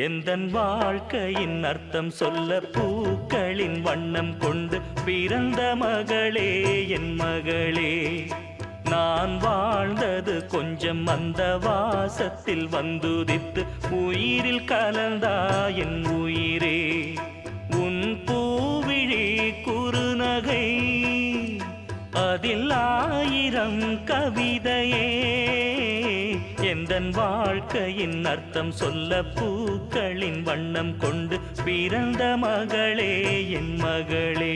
எந்தன் வாழ்க்கையின் அர்த்தம் சொல்ல பூக்களின் வண்ணம் கொண்டு பிறந்த மகளே என் மகளே. நான் வாழ்ந்தது கொஞ்சம் அந்த வாசத்தில் வந்துதித்து உயிரில் கலந்தா என் உயிரே. உன் பூவிழி குறுநகை அதில் 1000 கவிதையே. எந்தன் வாழ்க்கையின் அர்த்தம் சொல்ல பூக்களின் வண்ணம் கொண்டு பிறந்த மகளே என் மகளே.